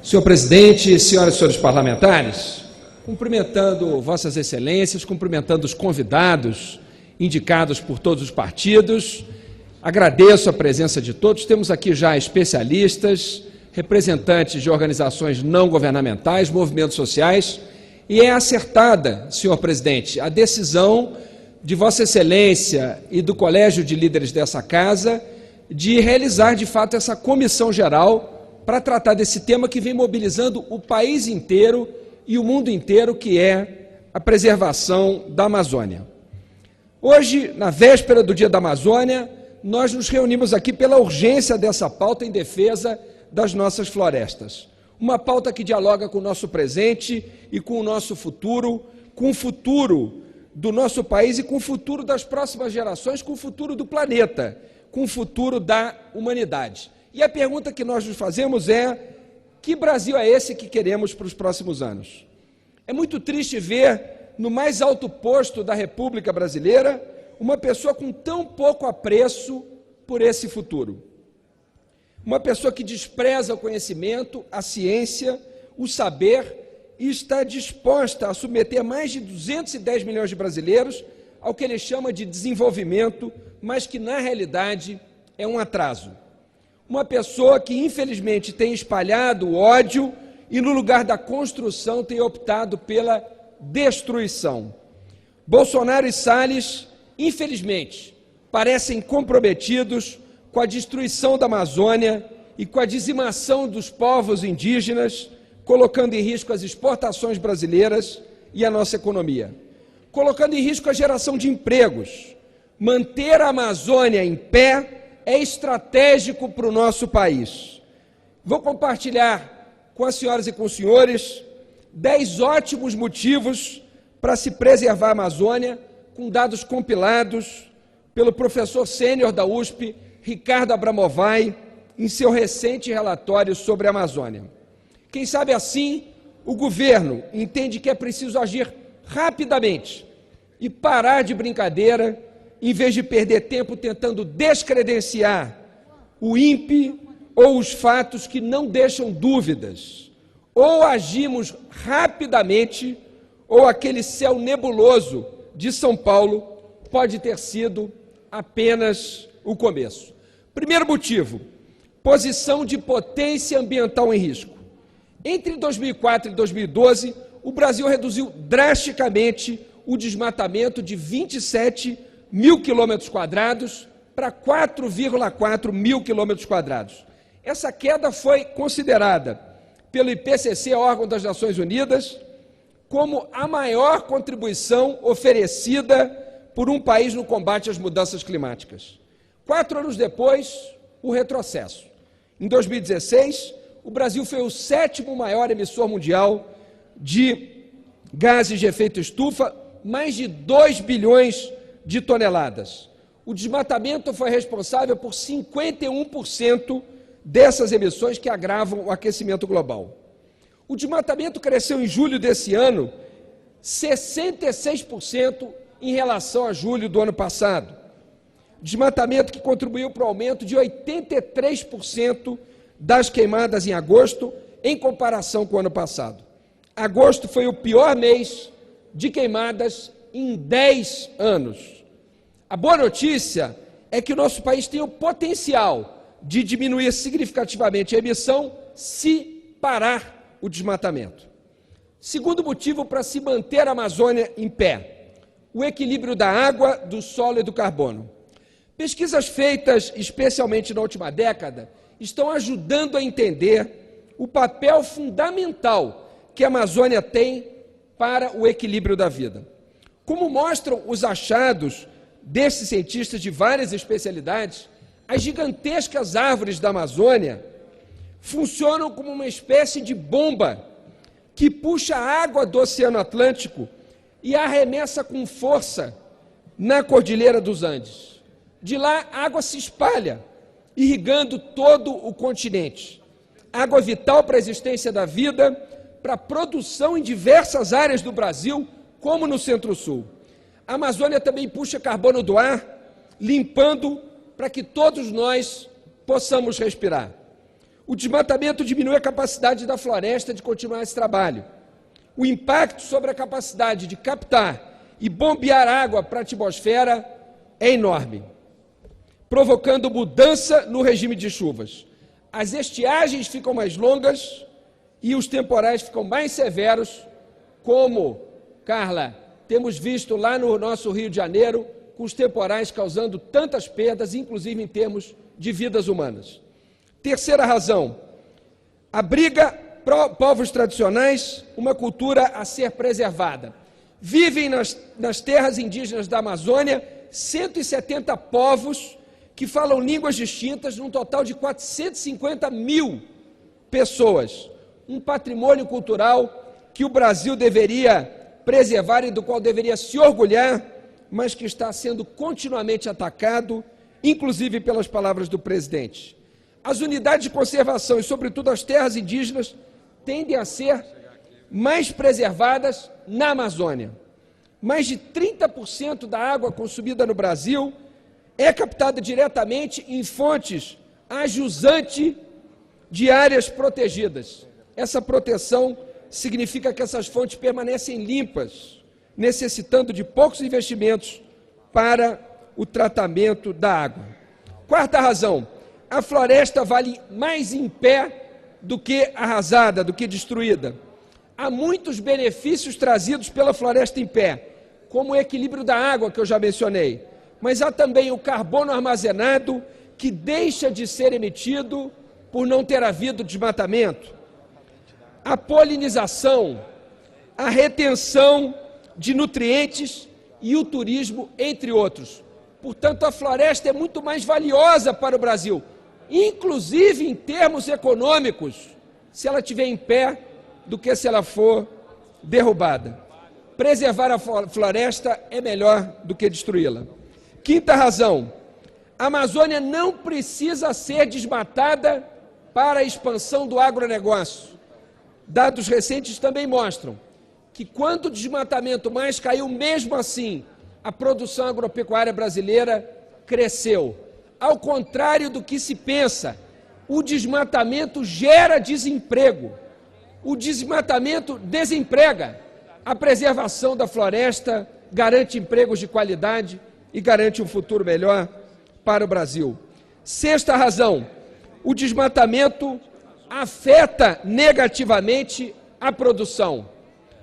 Senhor presidente, senhoras e senhores parlamentares, cumprimentando vossas excelências, cumprimentando os convidados indicados por todos os partidos, agradeço a presença de todos. Temos aqui já especialistas, representantes de organizações não governamentais, movimentos sociais, e é acertada, senhor presidente, a decisão de vossa excelência e do colégio de líderes dessa casa de realizar, de fato, essa comissão geral para tratar desse tema que vem mobilizando o país inteiro e o mundo inteiro, que é a preservação da Amazônia. Hoje, na véspera do Dia da Amazônia, nós nos reunimos aqui pela urgência dessa pauta em defesa das nossas florestas. Uma pauta que dialoga com o nosso presente e com o nosso futuro, com o futuro do nosso país e com o futuro das próximas gerações, com o futuro do planeta, com o futuro da humanidade. E a pergunta que nós nos fazemos é: que Brasil é esse que queremos para os próximos anos? É muito triste ver, no mais alto posto da República Brasileira, uma pessoa com tão pouco apreço por esse futuro. Uma pessoa que despreza o conhecimento, a ciência, o saber e está disposta a submeter mais de 210 milhões de brasileiros ao que ele chama de desenvolvimento, mas que, na realidade, é um atraso. Uma pessoa que, infelizmente, tem espalhado o ódio e, no lugar da construção, tem optado pela destruição. Bolsonaro e Salles, infelizmente, parecem comprometidos com a destruição da Amazônia e com a dizimação dos povos indígenas, colocando em risco as exportações brasileiras e a nossa economia, colocando em risco a geração de empregos. Manter a Amazônia em pé é estratégico para o nosso país. Vou compartilhar com as senhoras e com os senhores 10 ótimos motivos para se preservar a Amazônia, com dados compilados pelo professor sênior da USP, Ricardo Abramovay, em seu recente relatório sobre a Amazônia. Quem sabe assim, o governo entende que é preciso agir rapidamente e parar de brincadeira, em vez de perder tempo tentando descredenciar o INPE ou os fatos que não deixam dúvidas. Ou agimos rapidamente, ou aquele céu nebuloso de São Paulo pode ter sido apenas o começo. Primeiro motivo: posição de potência ambiental em risco. Entre 2004 e 2012, o Brasil reduziu drasticamente o desmatamento de 27 mil quilômetros quadrados para 4,4 mil quilômetros quadrados. Essa queda foi considerada pelo IPCC, órgão das Nações Unidas, como a maior contribuição oferecida por um país no combate às mudanças climáticas. 4 anos depois, o retrocesso. Em 2016, o Brasil foi o 7º maior emissor mundial de gases de efeito estufa, mais de 2 bilhões de toneladas. O desmatamento foi responsável por 51% dessas emissões que agravam o aquecimento global. O desmatamento cresceu em julho desse ano 66% em relação a julho do ano passado. Desmatamento que contribuiu para o aumento de 83% das queimadas em agosto, em comparação com o ano passado. Agosto foi o pior mês de queimadas em 10 anos. A boa notícia é que o nosso país tem o potencial de diminuir significativamente a emissão se parar o desmatamento. Segundo motivo para se manter a Amazônia em pé: o equilíbrio da água, do solo e do carbono. Pesquisas feitas especialmente na última década estão ajudando a entender o papel fundamental que a Amazônia tem para o equilíbrio da vida. Como mostram os achados desses cientistas de várias especialidades, as gigantescas árvores da Amazônia funcionam como uma espécie de bomba que puxa a água do Oceano Atlântico e a arremessa com força na Cordilheira dos Andes. De lá, a água se espalha, irrigando todo o continente. Água vital para a existência da vida, para a produção em diversas áreas do Brasil, como no Centro-Sul. A Amazônia também puxa carbono do ar, limpando para que todos nós possamos respirar. O desmatamento diminui a capacidade da floresta de continuar esse trabalho. O impacto sobre a capacidade de captar e bombear água para a atmosfera é enorme, provocando mudança no regime de chuvas. As estiagens ficam mais longas e os temporais ficam mais severos, como, Carla, temos visto lá no nosso Rio de Janeiro, com os temporais causando tantas perdas, inclusive em termos de vidas humanas. Terceira razão, abriga povos tradicionais, uma cultura a ser preservada. Vivem nas terras indígenas da Amazônia 170 povos que falam línguas distintas, num total de 450 mil pessoas. Um patrimônio cultural que o Brasil deveria preservar e do qual deveria se orgulhar, mas que está sendo continuamente atacado, inclusive pelas palavras do presidente. As unidades de conservação e, sobretudo, as terras indígenas tendem a ser mais preservadas na Amazônia. Mais de 30% da água consumida no Brasil é captada diretamente em fontes a jusante de áreas protegidas. Essa proteção significa que essas fontes permanecem limpas, necessitando de poucos investimentos para o tratamento da água. Quarta razão, a floresta vale mais em pé do que arrasada, do que destruída. Há muitos benefícios trazidos pela floresta em pé, como o equilíbrio da água, que eu já mencionei, mas há também o carbono armazenado, que deixa de ser emitido por não ter havido desmatamento, a polinização, a retenção de nutrientes e o turismo, entre outros. Portanto, a floresta é muito mais valiosa para o Brasil, inclusive em termos econômicos, se ela estiver em pé, do que se ela for derrubada. Preservar a floresta é melhor do que destruí-la. Quinta razão, a Amazônia não precisa ser desmatada para a expansão do agronegócio. Dados recentes também mostram que quando o desmatamento mais caiu, mesmo assim, a produção agropecuária brasileira cresceu. Ao contrário do que se pensa, o desmatamento gera desemprego. O desmatamento desemprega. A preservação da floresta garante empregos de qualidade e garante um futuro melhor para o Brasil. Sexta razão, o desmatamento afeta negativamente a produção.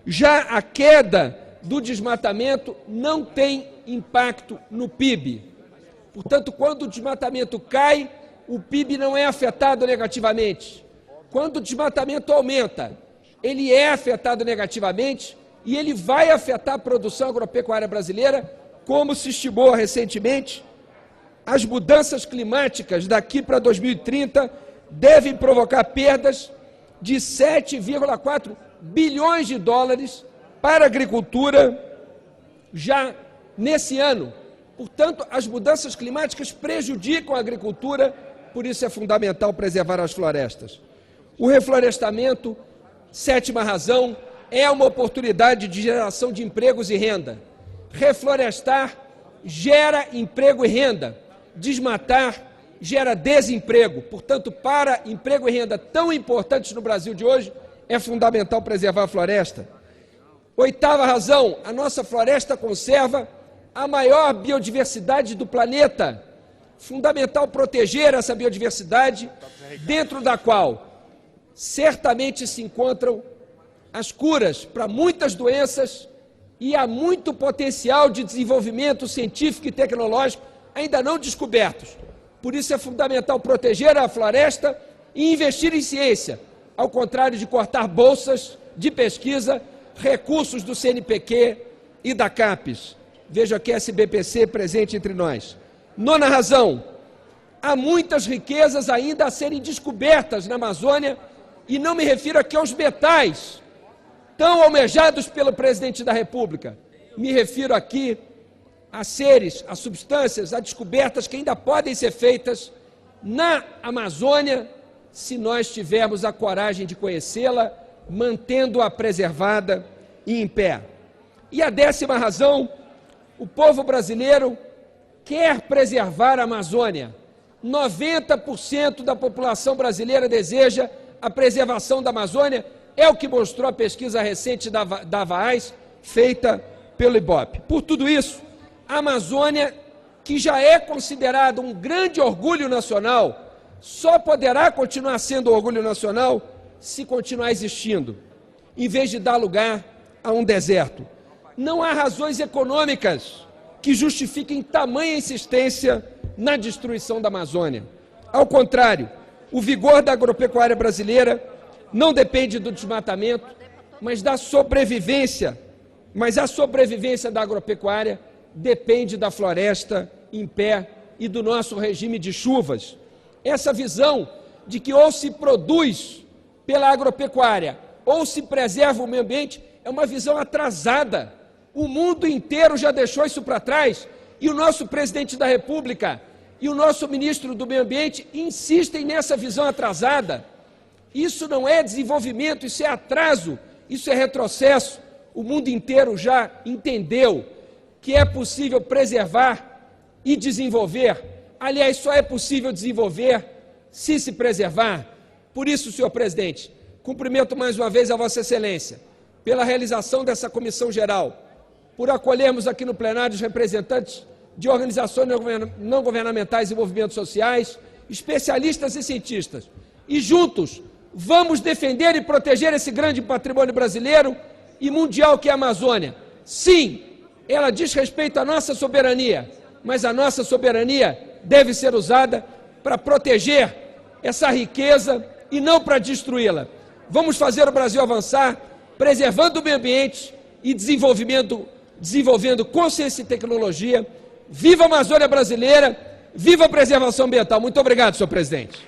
Já a queda do desmatamento não tem impacto no PIB. Portanto, quando o desmatamento cai, o PIB não é afetado negativamente. Quando o desmatamento aumenta, ele é afetado negativamente e ele vai afetar a produção agropecuária brasileira, como se estimou recentemente. As mudanças climáticas daqui para 2030 devem provocar perdas de 7,4 bilhões de dólares para a agricultura já nesse ano. Portanto, as mudanças climáticas prejudicam a agricultura, por isso é fundamental preservar as florestas. O reflorestamento, sétima razão, é uma oportunidade de geração de empregos e renda. Reflorestar gera emprego e renda. Desmatar gera desemprego. Portanto, para emprego e renda tão importantes no Brasil de hoje, é fundamental preservar a floresta. Oitava razão, a nossa floresta conserva a maior biodiversidade do planeta. Fundamental proteger essa biodiversidade, dentro da qual certamente se encontram as curas para muitas doenças e há muito potencial de desenvolvimento científico e tecnológico ainda não descobertos. Por isso é fundamental proteger a floresta e investir em ciência, ao contrário de cortar bolsas de pesquisa, recursos do CNPq e da CAPES. Veja aqui a SBPC presente entre nós. Nona razão, há muitas riquezas ainda a serem descobertas na Amazônia, e não me refiro aqui aos metais, tão almejados pelo presidente da República. Me refiro aqui a seres, a substâncias, a descobertas que ainda podem ser feitas na Amazônia, se nós tivermos a coragem de conhecê-la, mantendo-a preservada e em pé. E a décima razão, o povo brasileiro quer preservar a Amazônia, 90% da população brasileira deseja a preservação da Amazônia, é o que mostrou a pesquisa recente da AVAAS, feita pelo IBOP. Por tudo isso, a Amazônia, que já é considerada um grande orgulho nacional, só poderá continuar sendo orgulho nacional se continuar existindo, em vez de dar lugar a um deserto. Não há razões econômicas que justifiquem tamanha insistência na destruição da Amazônia. Ao contrário, o vigor da agropecuária brasileira não depende do desmatamento, mas da sobrevivência. Mas a sobrevivência da agropecuária depende da floresta em pé e do nosso regime de chuvas. Essa visão de que ou se produz pela agropecuária ou se preserva o meio ambiente é uma visão atrasada. O mundo inteiro já deixou isso para trás e o nosso presidente da República e o nosso ministro do Meio Ambiente insistem nessa visão atrasada. Isso não é desenvolvimento, isso é atraso, isso é retrocesso. O mundo inteiro já entendeu que é possível preservar e desenvolver. Aliás, só é possível desenvolver se preservar. Por isso, senhor presidente, cumprimento mais uma vez a Vossa Excelência pela realização dessa comissão geral, por acolhermos aqui no plenário os representantes de organizações não governamentais e movimentos sociais, especialistas e cientistas. E juntos vamos defender e proteger esse grande patrimônio brasileiro e mundial que é a Amazônia. Sim, ela diz respeito à nossa soberania, mas a nossa soberania deve ser usada para proteger essa riqueza e não para destruí-la. Vamos fazer o Brasil avançar, preservando o meio ambiente e desenvolvendo consciência e tecnologia. Viva a Amazônia brasileira, viva a preservação ambiental. Muito obrigado, senhor presidente.